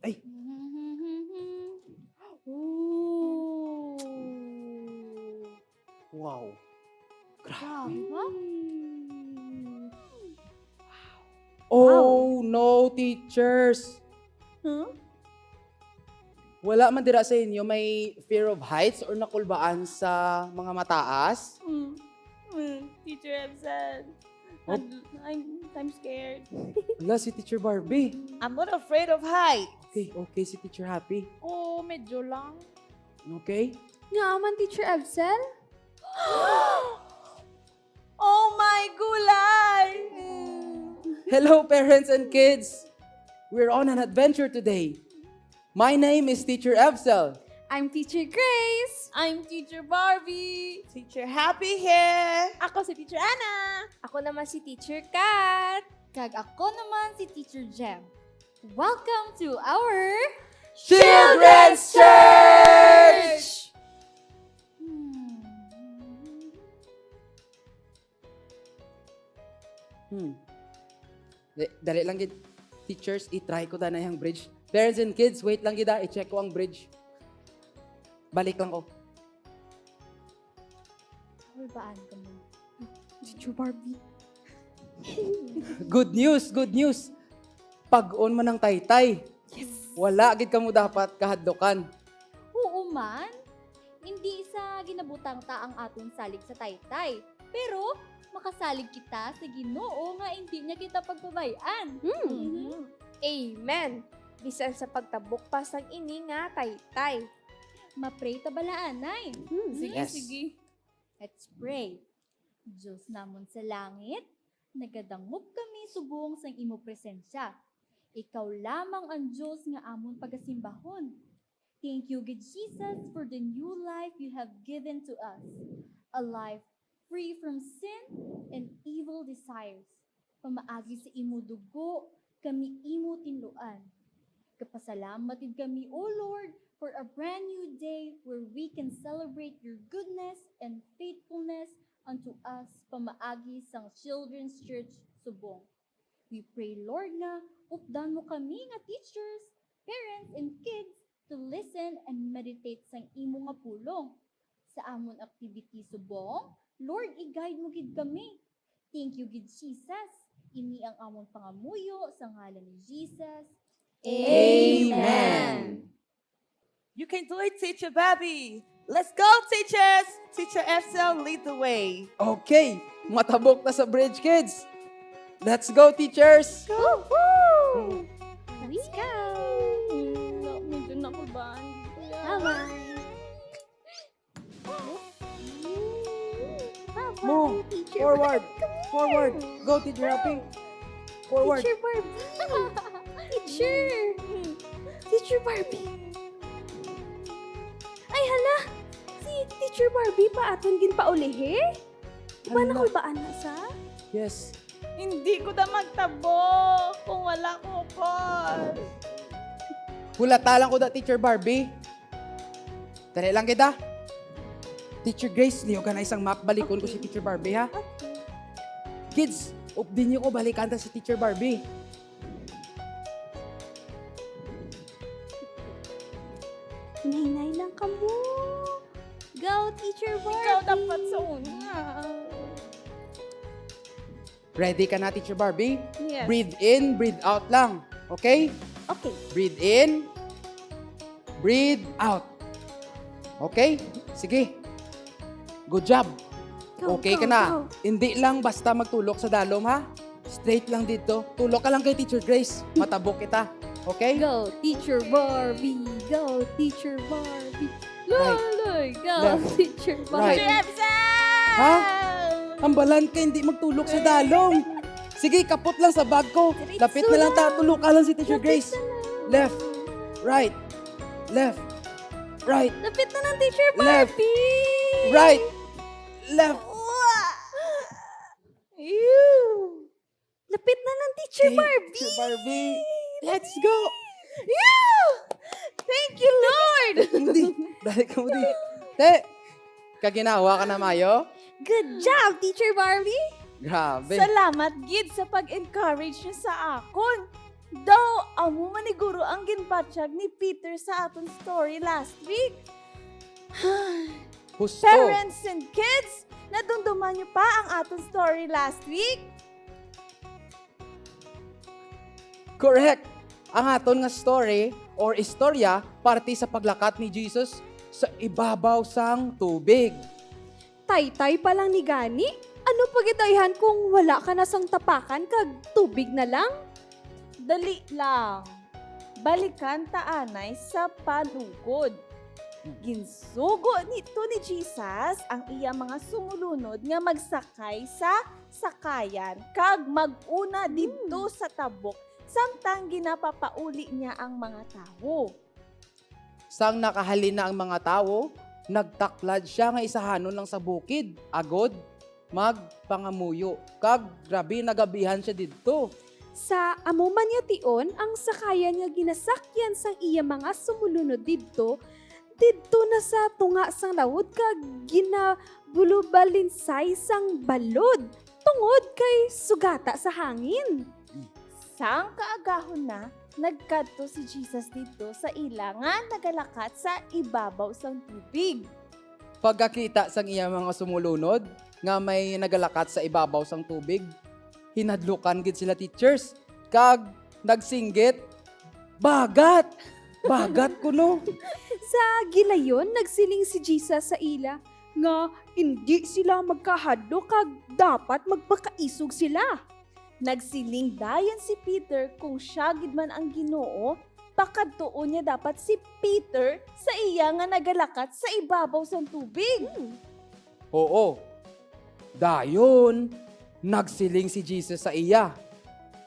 Ay, Ooh. wow. Grabe. Oh, no, teachers. Huh? Wala man dira sa inyo may fear of heights or nakulbaan sa mga mataas? Teacher Ebsen, Oh. I'm scared. Wala, si Teacher Barbie. I'm not afraid of heights. Okay, si Teacher Happy. Oh, medyo lang. Okay? Nga man, Teacher Ebsel? Oh my gulay! Hello, parents and kids. We're on an adventure today. My name is Teacher Evsel. I'm Teacher Grace. I'm Teacher Barbie. Teacher Happy here. Ako si Teacher Anna. Ako naman si Teacher Kat. Kag ako naman si Teacher Jem. Welcome to our... Children's Church! Dali lang gid. Teachers, i-try ko na yung bridge. Parents and kids, wait lang gida. I-check ko ang bridge. Balik lang ko. Baan ka mo? Teacher Barbie. Good news, good news. Pag-on man ng taytay. Wala gid kamo dapat kahadlokan. Oo man. Hindi isa ginabutang ta ang aton salig sa taytay. Pero makasalig kita sa Ginoo nga hindi niya kita pagpabayaan. Amen. Bisan sa pagtabok pa sang ini nga taytay. Ma-pray ta balaanay. Sige, Yes. sige. Let's pray. Diyos namon sa langit, nagadangop kami subong sang imo presensya. Ikaw lamang ang Diyos nga amon pagasimbahon. Thank you, good Jesus, for the new life you have given to us. A life free from sin and evil desires. Pamaagi sa imo dugo, kami imo tinluan. Kapasalamatid kami, O Lord, for a brand new day where we can celebrate your goodness and faithfulness unto us pamaagi sang Children's Church Subong. We pray, Lord, na updan mo kami nga teachers, parents, and kids to listen and meditate sang imo nga pulong. Sa amon activity subong, Lord, i-guide mo gid kami. Thank you, gid Jesus. Ini ang amon pangamuyo sa ngalan ni Jesus. Amen. You can do it, Teacher Barbie. Let's go, teachers. Teacher Efsel, lead the way. Okay, matabok na sa bridge, kids. Let's go, teachers. Let's go! Medyo nakulbaan. Bye-bye! Move. Forward. Forward. Go, Teacher Happy. Forward. Teacher Barbie! Teacher! Teacher Barbie! Ay, hala! Si Teacher Barbie pa aton ginpaulihi? Diba Hala. nakulbaan na sa? Yes. Hindi ko na magtabok kung wala ko call. Hulata lang ko da, Teacher Barbie. Dali lang kita. Teacher Grace, liyo ka na isang map. Balikon ko si Teacher Barbie, ha? Kids, updin niyo ko balikan ta si Teacher Barbie. Hinay lang ka mo. Go, Teacher Barbie! Ikaw dapat sa una. Ready ka na, Teacher Barbie? Yes. Breathe in, breathe out lang. Okay? Okay. Breathe in, breathe out. Okay? Sige. Good job. Go, Okay go, ka na. go. Hindi lang basta magtulok sa dalom, ha? Straight lang dito. Tulok ka lang kay Teacher Grace. Matabok kita. Okay? Go, Teacher Barbie! Go, Teacher Barbie! Laloy! Go, Left. Teacher Right. Barbie! Teacher Ebsen! Ha? Ambalan ka, hindi magtulok sa dalom. Sige, kapot lang sa bag ko. Lapit na lang tatulok ka lang si Teacher Grace. Left. Right. Left. Right. Lapit na ng Teacher Left. Barbie! Right. Left. Ew! Lapit na ng Teacher Okay, Barbie! Teacher Barbie. Let's go. Yeah! Thank you, Lord! Hindi. Balik ka mo di. Te, kaginawa ka na, Mayo? Good job, Teacher Barbie! Grabe. Salamat gid sa pag-encourage niyo sa akon. Daw, amo maniguro ang ginbatsyag ni Peter sa aton story last week. Husto. Parents and kids, nadumduman niyo pa ang aton story last week? Correct. Ang aton nga story or istorya parte sa paglakat ni Jesus sa ibabaw sang tubig. Taytay pa lang ni Gani. Ano pagitayhan kung wala ka na sang tapakan kag tubig na lang? Dali lang. Balikan taanay sa palugod. Ginsugo nito ni Jesus ang iya mga sumulunod nga magsakay sa sakayan kag maguna didto sa tabok samtang ginapapauli niya ang mga tao. Sang nakahalin na ang mga tao, nagtaklad siya nga isahanon lang sa bukid, agod, magpangamuyo. Kag grabe nagabihan siya didto. Sa amo man niya tion, ang sakayan nga ginasakyan sang iya mga sumulunod didto na sa tunga sang lawod kag ginabulubalinsay sang balod tungod kay sugata sa hangin. Sang kaagahon na, nagkadto si Jesus dito sa ila nga nagalakat sa ibabaw sang tubig. Pagkakita sang iya mga sumulunod, nga may nagalakat sa ibabaw sang tubig, hinadlukan gid sila teachers, kag nagsinggit, bagat! Bagat kuno! Sa gilayon, nagsiling si Jesus sa ila nga hindi sila magkahadlo kag dapat magpakaisog sila. Nagsiling dayon si Peter kung siya gid man ang Ginoo, pakadtuon niya dapat si Peter sa iya nga nagalakat sa ibabaw sang tubig. Oo. Dayon, nagsiling si Jesus sa iya.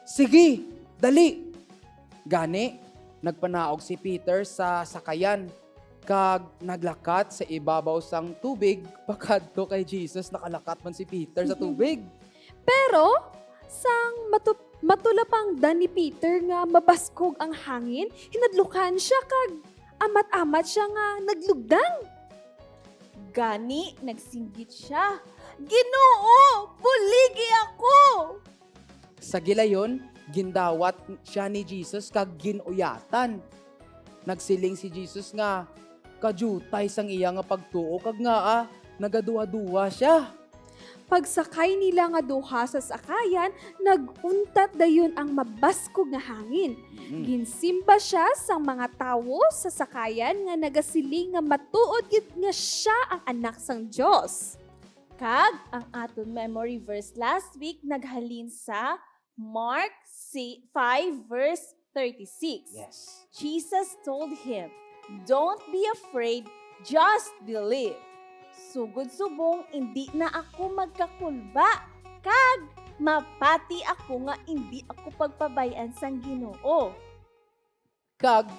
Sige, dali! Gani, nagpanaog si Peter sa sakayan, kag naglakat sa ibabaw sang tubig, pakadto kay Jesus nakalakat man si Peter sa tubig. Pero, sang matulapang dan ni Peter nga mabaskog ang hangin, hinadlukan siya kag amat-amat siya nga naglugdang. Gani, nagsinggit siya. Ginoo, buligi ako! Sa gilayon, gindawat siya ni Jesus kag ginuyatan. Nagsiling si Jesus nga, kajutay sang iya nga pagtuo kag nga nagaduwa-duwa siya. Pagsakay nila nga duha sa sakayan, naguntat dayon ang mabaskog nga hangin. Ginsimba siya sa mga tawo sa sakayan nga nagasiling nga matuod gid nga siya ang anak sang Dios. Kag ang aton memory verse last week naghalin sa Mark 5 verse 36. Yes. Jesus told him, "Don't be afraid, just believe." Sugod subong, hindi na ako magkakulba. Kag, mapati ako nga hindi ako pagpabayan sang Ginoo. Kag,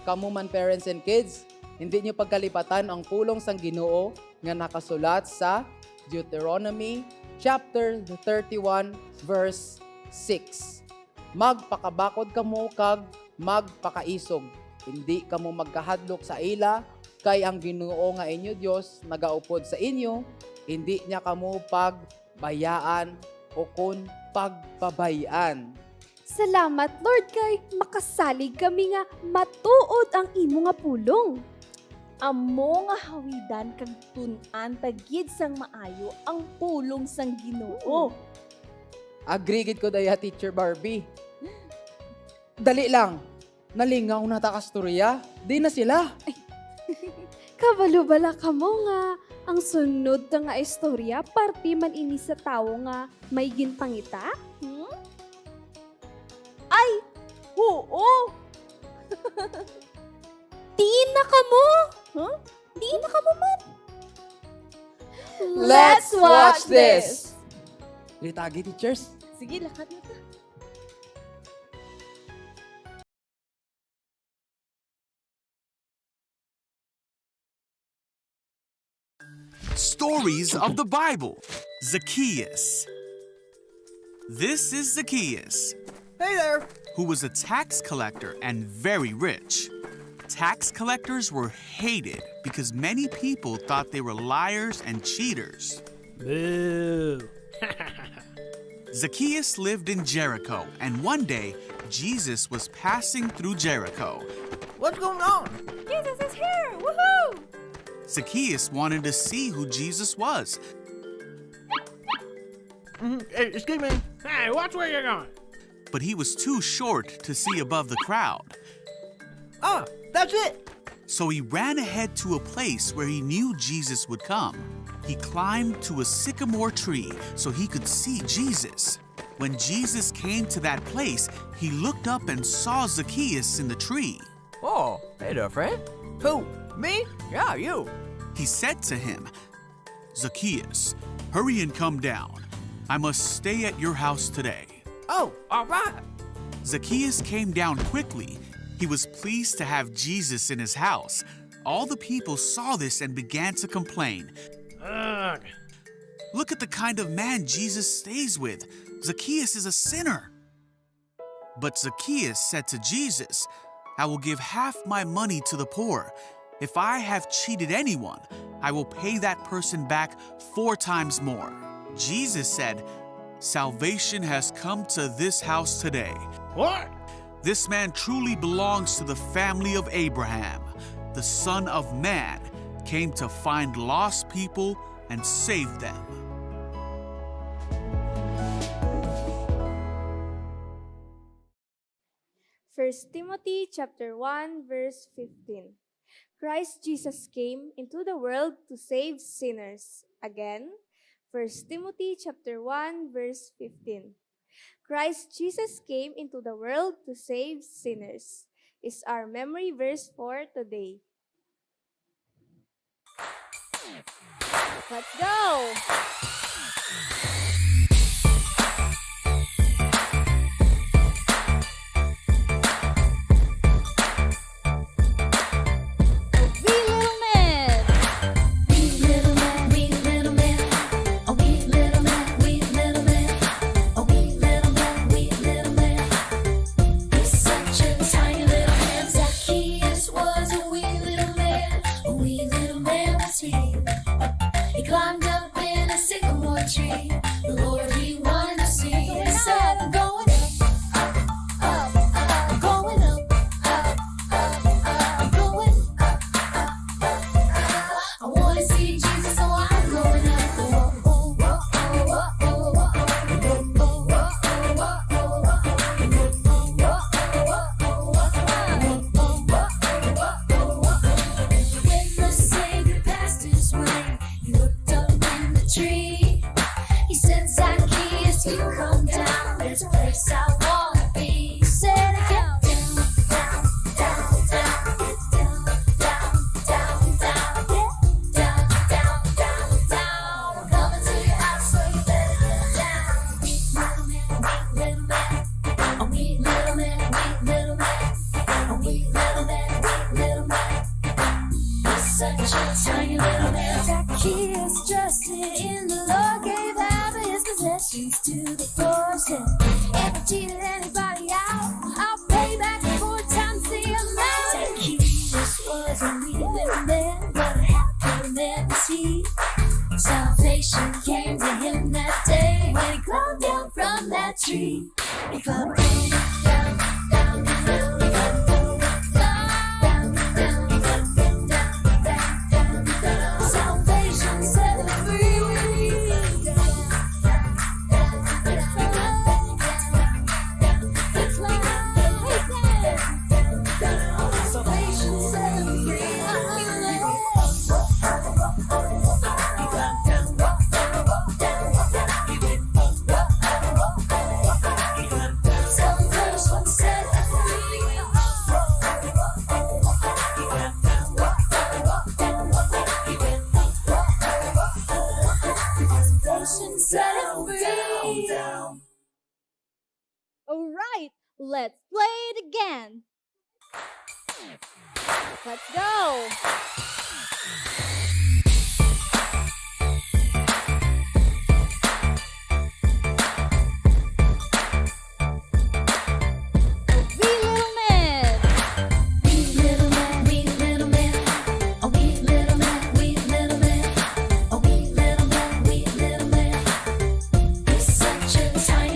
kamo man parents and kids, hindi niyo pagkalipatan ang pulong sang Ginoo nga nakasulat sa Deuteronomy chapter 31 verse 6. Magpakabakod kamo kag magpakaisog. Hindi kamo magkahadlok sa ila, kay ang Ginoo nga inyo Dios nagaupod sa inyo, hindi niya kamo pagbayaan o kun pagpabayaan. Salamat Lord kay makasalig kami nga matuod ang imo nga pulong. Amo nga hawidan kag tun-an tagid sang maayo ang pulong sang Ginoo. Agree gid ko daya Teacher Barbie. Dali lang, nalingaw na ta kasturya, di na sila. Kabalo-bala ka mo nga ang sunod ta nga istorya parte man ini sa tawo nga may ginpangita? Ay, oo! Diin na ka mo! Huh? Diin na ka mo man! Let's watch this! Litagi teachers. Sige, lakat na ta. Stories of the Bible. Zacchaeus. This is Zacchaeus. Hey there. Who was a tax collector and very rich. Tax collectors were hated because many people thought they were liars and cheaters. Boo! Zacchaeus lived in Jericho, and one day, Jesus was passing through Jericho. What's going on? Jesus is here! Woohoo! Zacchaeus wanted to see who Jesus was, Hey, excuse me. Hey, watch where you're going. but he was too short to see above the crowd. Ah, that's it. So he ran ahead to a place where he knew Jesus would come. He climbed to a sycamore tree so he could see Jesus. When Jesus came to that place, he looked up and saw Zacchaeus in the tree. Oh, hey there, friend. Who? Me? Yeah, you. He said to him, "Zacchaeus, hurry and come down. I must stay at your house today." Oh, all right. Zacchaeus came down quickly. He was pleased to have Jesus in his house. All the people saw this and began to complain. Ugh. "Look at the kind of man Jesus stays with. Zacchaeus is a sinner." But Zacchaeus said to Jesus, "I will give half my money to the poor. If I have cheated anyone, I will pay that person back 4 times more." Jesus said, "Salvation has come to this house today. What? This man truly belongs to the family of Abraham. The Son of Man came to find lost people and save them." First Timothy chapter 1 verse 15. Christ Jesus came into the world to save sinners. Again, First Timothy chapter 1 verse 15. Christ Jesus came into the world to save sinners is our memory verse for today. Let's go! Wee little man! Wee little man, wee little man, a wee little man, wee little man, a wee little man, wee little man. He's such a tiny little man. Zacchaeus was a wee little man. A wee little man was he. He climbed up in a sycamore tree. The Lord he wanted to see. He said, "I'm going up, up, up, up. I'm going up, up, up, up. I'm going up, up, up. I want to see Jesus, so I'm going up." Whoa, whoa, whoa, whoa, whoa, whoa, whoa, when the Savior passed his way, he looked up in the tree. He said, "Zacchaeus, you come down. There's a place I want to be." He said, "Get down, down, down, down. Get down, down, down, down. Get down, down, down, down. I'm coming to your house, so you better get down." Little man, a wee little man, wee little man, a wee little man, wee little man. He's such a tiny little man. Zacchaeus trusted in the Lord, gave half of his possessions to the poor. Said, "If I cheated anybody out, I'll pay back 4 times the amount." Zacchaeus was a wee little man, but a happy man was he. Salvation came to him that day when he climbed down from that tree. He climbed down, down, down, down, down, down, down, down, down, down. Salvation set him free. He climbed, salvation set him free. Salvation set him free. Salvation set him free. All right, let's play it again. Let's go. Wee little man! Wee little man, wee little man, a wee little man, wee little man, a wee little man, wee little man. He's such a tiny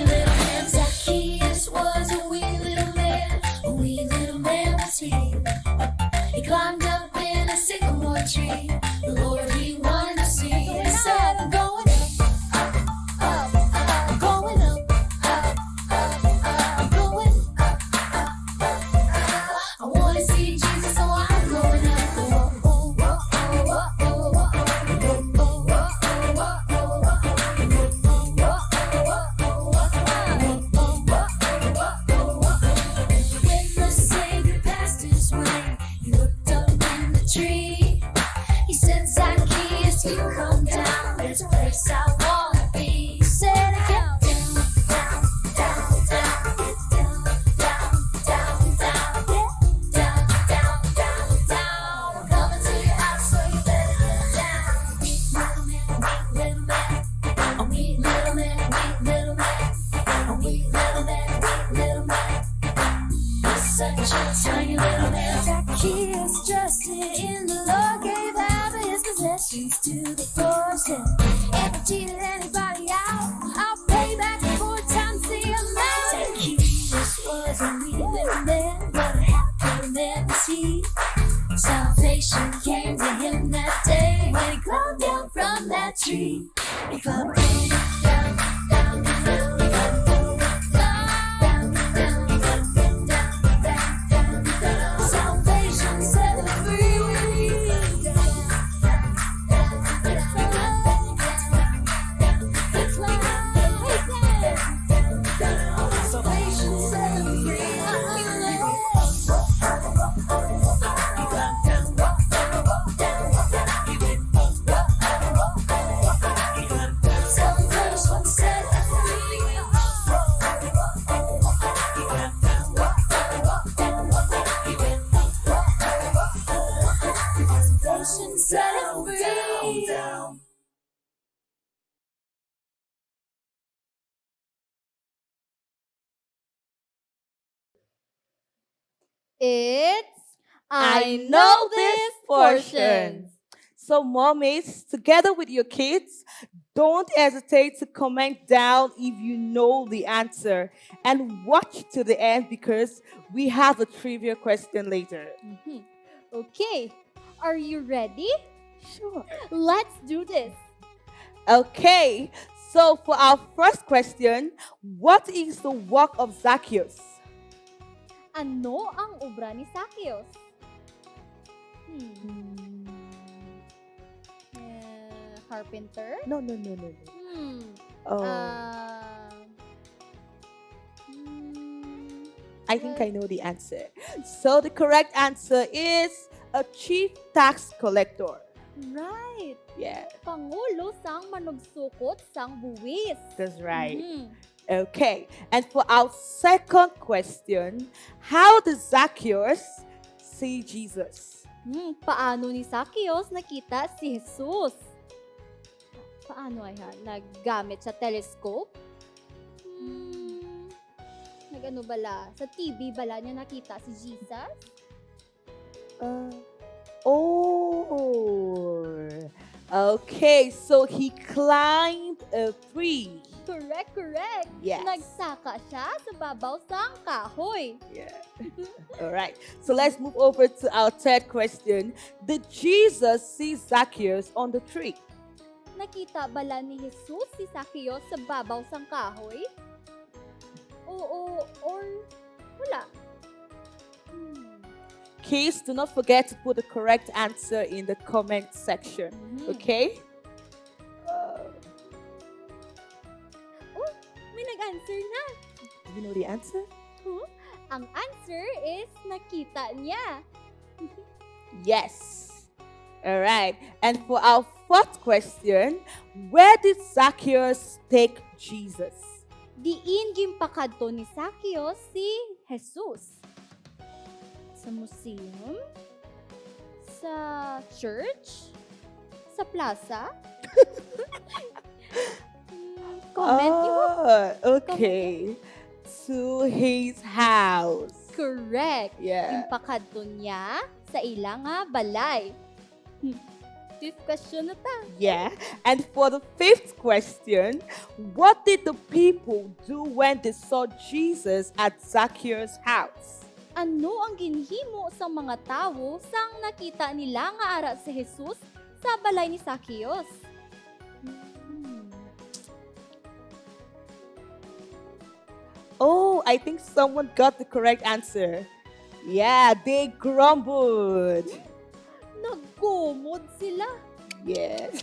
Zacchaeus trusted in the Lord, gave half of his possessions to the poor. Said, if I cheated anybody out, I'll pay back 4 times the amount. Zacchaeus was a leaving man, but a happy man was he. Salvation came to him that day when he climbed down from that tree. He climbed down, down, down, down, down, down, down, down, down, down. Salvation set him free. Salvation set him free. Set it free. It's I know this portion. So, mommies, together with your kids, don't hesitate to comment down if you know the answer. And watch to the end because we have a trivia question later. Okay. Are you ready? Sure. Let's do this. Okay, so for our first question, what is the work of Zacchaeus? Ano ang obra ni Zacchaeus? Carpenter? No. Oh, I think I know the answer. So the correct answer is a chief tax collector. Right. Yeah, Pangulo sang manugsukot sang buwis. that's right. Mhm. Okay, and for our second question, how does Zacchaeus see Jesus? Paano ni Zacchaeus nakita si Jesus? Paano ay naggamit sa telescope? Nagano bala? Sa TV bala niya nakita si Jesus? Okay, so he climbed a tree. Correct. Yes. Nagsaka siya sa babaw sang kahoy. Yeah. All right. So let's move over to our third question. Did Jesus see Zacchaeus on the tree? Nakita bala ni Jesus si Zacchaeus sa babaw sang kahoy? Oo, or wala? Kids, do not forget to put the correct answer in the comment section. Okay? May nag-answer na. Do you know the answer? Ang answer is nakita niya. Yes. All right. And for our fourth question, where did Zacchaeus take Jesus? Diin gimpakadto ni Zacchaeus si Jesus. Sa museum? Sa church? Sa plaza? Comment mo. Okay. To his house. Correct. Yeah. Gimpakadto niya sa ilang nga balay. Fifth question na ta. Yeah. And for the fifth question, what did the people do when they saw Jesus at Zacchaeus' house? Ano ang ginhimo sa mga tawo sang nakita nila nga ara si Jesus sa balay ni Zacchaeus? Oh, I think someone got the correct answer. Yeah, they grumbled. Nagkumod sila. Yes.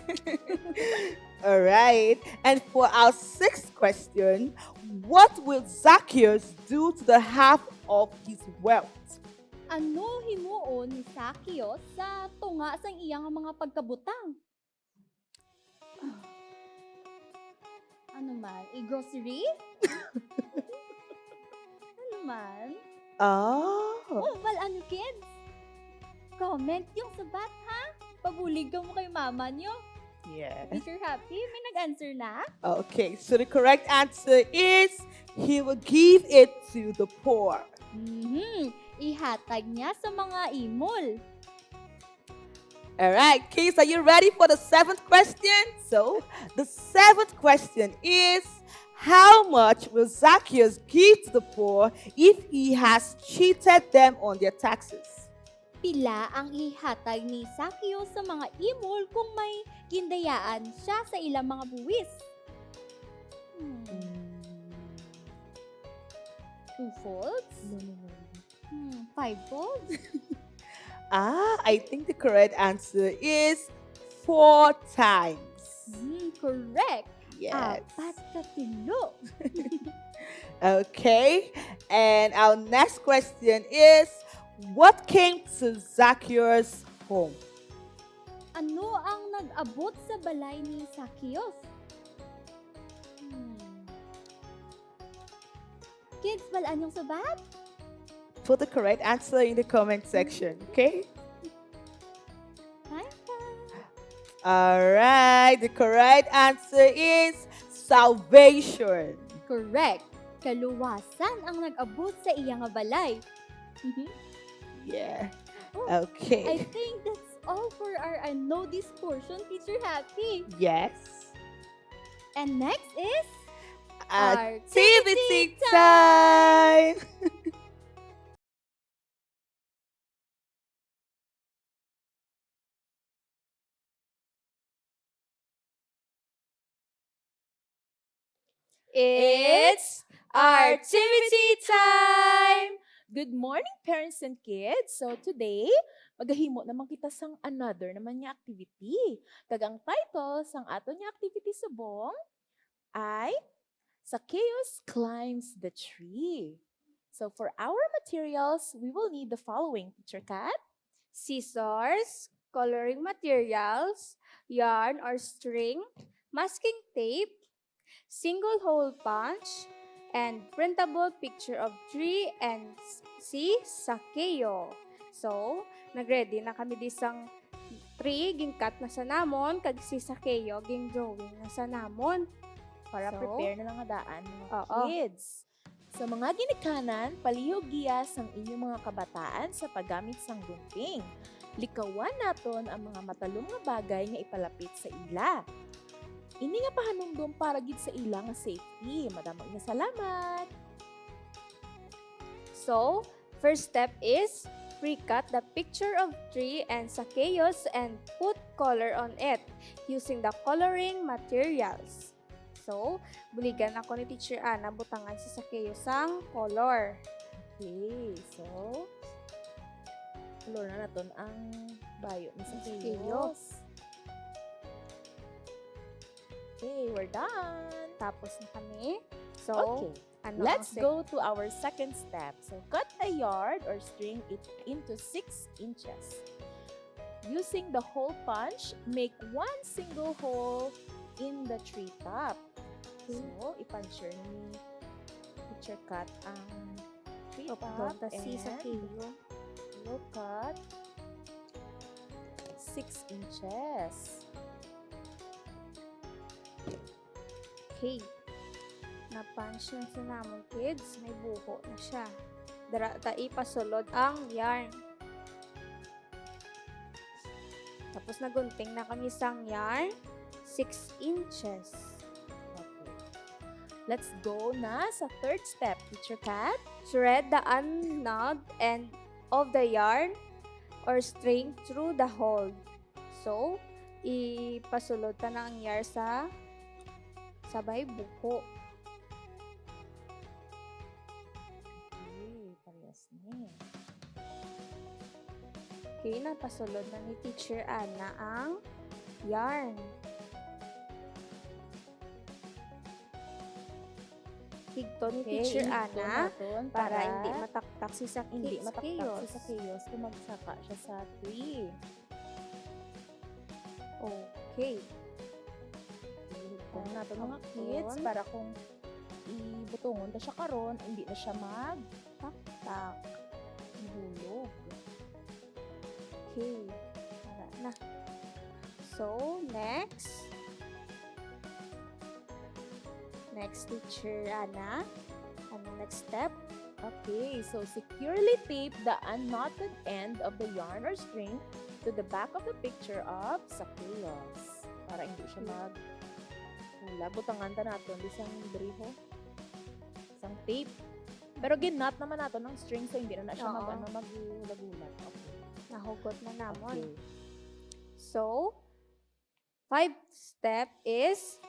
All right. And for our sixth question, what will Zacchaeus do to the half of his wealth? Ano himuon ni Zacchaeus sa tunga sang iyang mga pagkabutang? Ano man? I-grocery? Ano man? Oh. Well, ano kids? Comment yung sabat ha? Pabulig ka mo kay mama niyo. Yeah. Teacher Happy, may nag-answer na? Okay, so the correct answer is he will give it to the poor. ihatag niya sa mga imol. All right, kids, are you ready for the seventh question? So, the seventh question is, how much will Zacchaeus give to the poor if he has cheated them on their taxes? Pila ang ihatag ni Zacchaeus sa mga imol kung may gindayaan siya sa ilang mga buwis? Two folds? Five folds? I think the correct answer is 4 times. Correct. Yes. Apat ka tulo. Okay. And our next question is, what came to Zacchaeus' home? Ano ang nag-abot sa balay ni Zacchaeus? Kids, balaan yung sabat? Put the correct answer in the comment section, okay? All right, the correct answer is salvation. Correct. Kaluwasan ang nag-abot sa iyang balay. Yeah. I Okay. think that's all for our I Know This portion, Teacher Happy. Yes. And next is Activity time. It's activity time! Good morning, parents and kids. So today, magahimo naman kita sang another naman nga activity. Kagang title sang ato nga activity subong ay Zacchaeus Climbs the Tree. So for our materials, we will need the following, Teacher Kat. Scissors, coloring materials, yarn or string, masking tape, single hole punch, and printable picture of tree and si Zacchaeus. So, nagready na kami disang tree, ging cut na sa namon, kag si Zacchaeus, ging drawing na sa namon. Para So, prepare na lang nga daan mga Oo. kids. Sa mga ginikanan, palihog giyas ang inyong mga kabataan sa paggamit sang gunting. Likawan naton ang mga matalong nga bagay nga ipalapit sa ila. Ini nga pahanumdum para gid sa ila nga safety. Madamag nga salamat. So, first step is pre-cut the picture of tree and Zacchaeus and put color on it using the coloring materials. So, buligan ako ni Teacher Ana butangan si Zacchaeus ang color. Okay, so color na naton ang bayo ni Zacchaeus. Zacchaeus. Okay, we're done. Tapos na kami. So, Okay. ano Let's ang go to our second step. So, cut a yard or string it into 6 inches. Using the hole punch, make one single hole in the tree top. So, ipansure ni Teacher Cut ang tree top Punta si and Zacchaeus. we'll cut 6 inches. Okay. Na-punch na sa namon, kids. May buho na siya. Ipasulod ang yarn. Tapos nagunting na kami sang yarn. 6 inches. Okay. Let's go na sa third step, Teacher Cat. Thread the unknot end of the yarn or string through the hole. So, ipasulod ta na ang yarn sa sabay buko. Okay, parehas ni. Okay, napasulod na ni Teacher Ana ang yarn. Higto ni Teacher ihigto Ana naton para hindi mataktak si hindi Zacchaeus. mataktak si Zacchaeus kung magsaka siya sa tree. Okay. Ihigto naton mga Tapos, kids para kung ibutungon na siya karon, hindi na siya magtaktak. Mahulog. Okay. Wala na. So, next. Next, Teacher Ana. Ano next step? Okay, so securely tape the unknotted end of the yarn or string to the back of the picture of Zacchaeus. Para hindi siya hula. Butangan ta natin, isang briho. Isang tape. Pero ginat naman nato ng string so hindi na siya Oo. maghulag-hulag. Okay. Nahugot na namon. Okay. So, 5th step is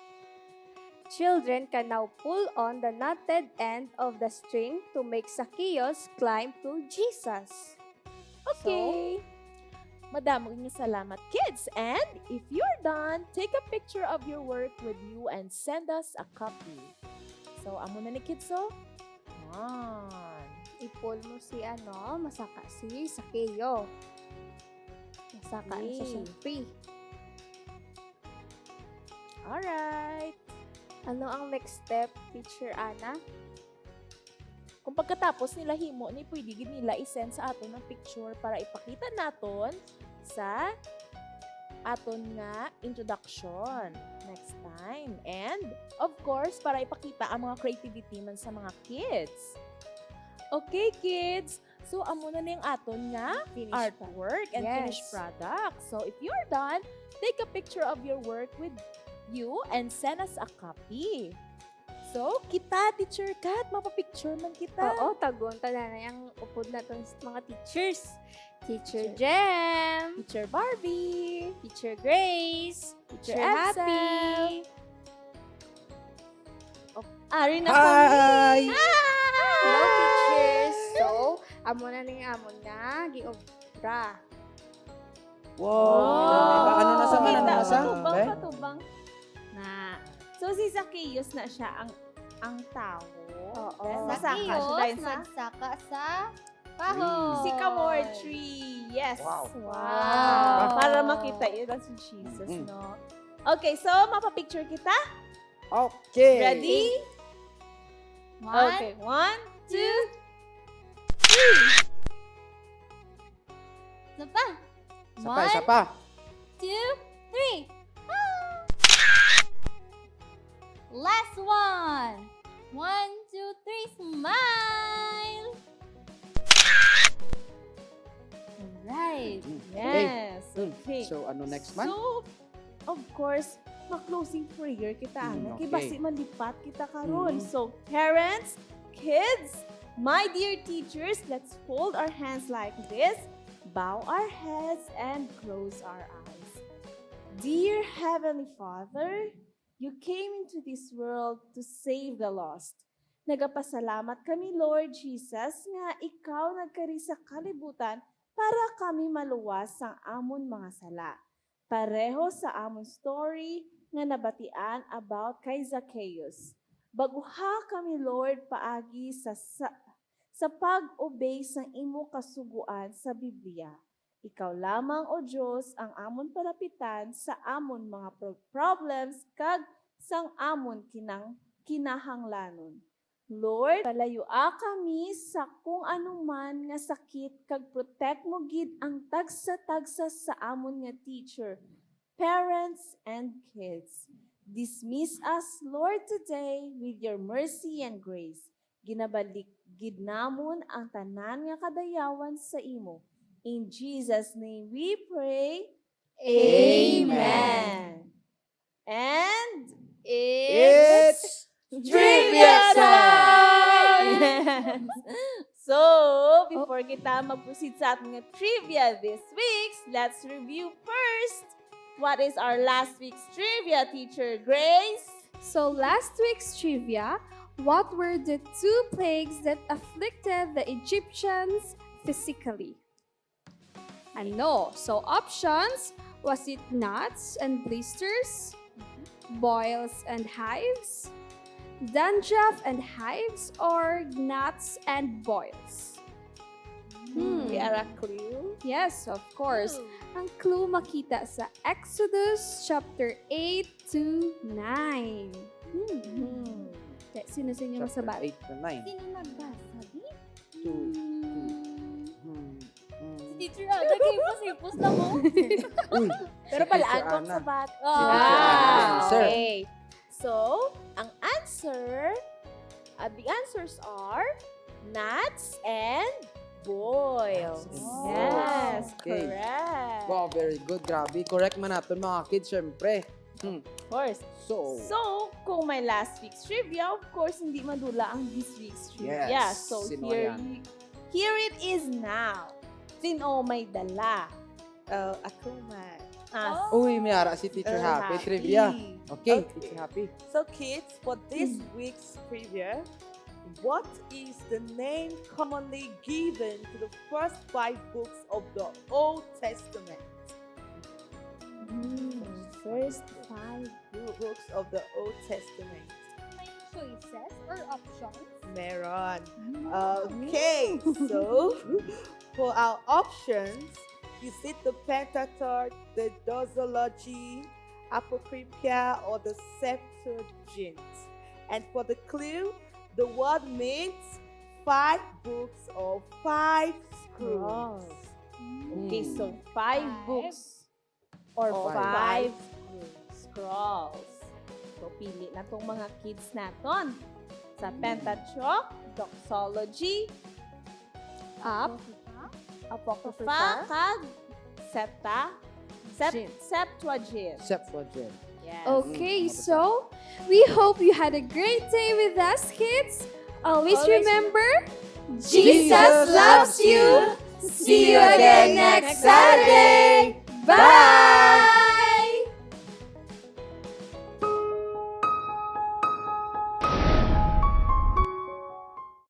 children can now pull on the knotted end of the string to make Zacchaeus climb to Jesus. Okay. Madaming salamat, kids. And if you're done, take a picture of your work with you and send us a copy. So, amo na ni kids, so? One. I-pull mo si masaka si Zacchaeus. Masaka Okay. siya free. Alright. Ano ang next step, Teacher Ana? Kung pagkatapos nila himo ni pwede gid nila i-send sa aton ng picture para ipakita naton sa aton nga introduction next time. And of course, para ipakita ang mga creativity man sa mga kids. Okay, kids. So amo na ning aton nga Finish artwork and finished product. So if you're done, take a picture of your work with you and send us a copy. So, kita, Teacher Kat, mapapicture man kita. Oo, tagon ta na yung upod na itong mga teachers. Teacher Jem, Teacher Barbie, Teacher Grace, Teacher Teacher Happy. Happy. Ari na Hi! Hello, teachers. So, amo na ning amon nga giobra. Wow! Ano na sa man? Ano na sa? Patubang. Na. So, si Zacchaeus na siya ang tao. Oo. Nasaka siya dahil Zacchaeus sa nagsaka sa kahoy. sycamore tree. Yes. Wow. Wow. Para makita yun ang si Jesus, Mm. no? Okay, so mapapicture kita. Okay. Ready? One, Okay, 1, 2, isa pa. Isa pa. 2, 3. Last one. 1, 2, 3, smile. Alright. Yes. Mm. Okay. So, ano next man? So, of course, ma-closing prayer kita, ano? Okay. Kaya basi malipat kita karon. Mhm. So, parents, kids, my dear teachers, let's fold our hands like this, bow our heads, and close our eyes. Dear Heavenly Father, you came into this world to save the lost. Nagapasalamat kami, Lord Jesus, nga ikaw nagkari sa kalibutan para kami maluwas sa amon mga sala. Pareho sa amon story nga nabatian about kay Zacchaeus. Baguha kami, Lord, paagi sa pag-obey sa imo kasuguan sa Biblia. Ikaw lamang, O Diyos, ang amon palapitan sa amon mga problems kag sang amon kinahanglanon. Lord, palayua kami sa kung anuman nga sakit kag protect mo gid ang tagsa-tagsa sa amon nga teacher, parents, and kids. Dismiss us, Lord, today with your mercy and grace. Ginabalik gid namon ang tanan nga kadayawan sa imo. In Jesus' name we pray. Amen. And It's trivia time! So, before kita mag-proceed sa ating trivia this week, let's review first. What is our last week's trivia, Teacher Grace? So, last week's trivia, what were the 2 plagues that afflicted the Egyptians physically? Ano? So, options, was it gnats and blisters, boils and hives, dandruff and hives, or gnats and boils? We are a clue. Yes, of course. Ang clue makita sa Exodus chapter 8 to 9. Sino sa inyo masabat? 8 to 9. Sino nagbasa? Di? 2. Si Teacher Ana, kayo pasipos na mo. Uy. Pero palaan Teacher ko Ana. sa bat. Si Teacher Ana, answer. Okay. So, ang answer The answers are nuts and boils. Nuts and Yes, boils. Okay. correct. Wow, very good. Grabe. Correct man natin mga kids, syempre. Of course. So, So, kung may last week's trivia, of course, hindi madula ang this week's trivia. Yes. So, Sino here, yan? here it is now. Sino may dala? Ako man. uy, may ara si Teacher Happy. Trivia. Okay, Teacher Happy. So kids, for this week's trivia, what is the name commonly given to the first 5 books of the Old Testament? First 5. Books of the Old Testament. May choices or options? Meron. Okay, so for our options, is it the Pentateuch, the Doxology, Apocrypha, or the Septuagint? And for the clue, the word means 5 books or 5 scrolls. Okay, so 5 books or Or 5 scrolls. So, pili na tong mga kids naton. Sa Pentateuch, Doxology, Apocrypha, kag Septuagint. Septuagint. Yes. Okay, so we hope you had a great day with us, kids. Always remember, Jesus loves you. See you again next Saturday. Bye!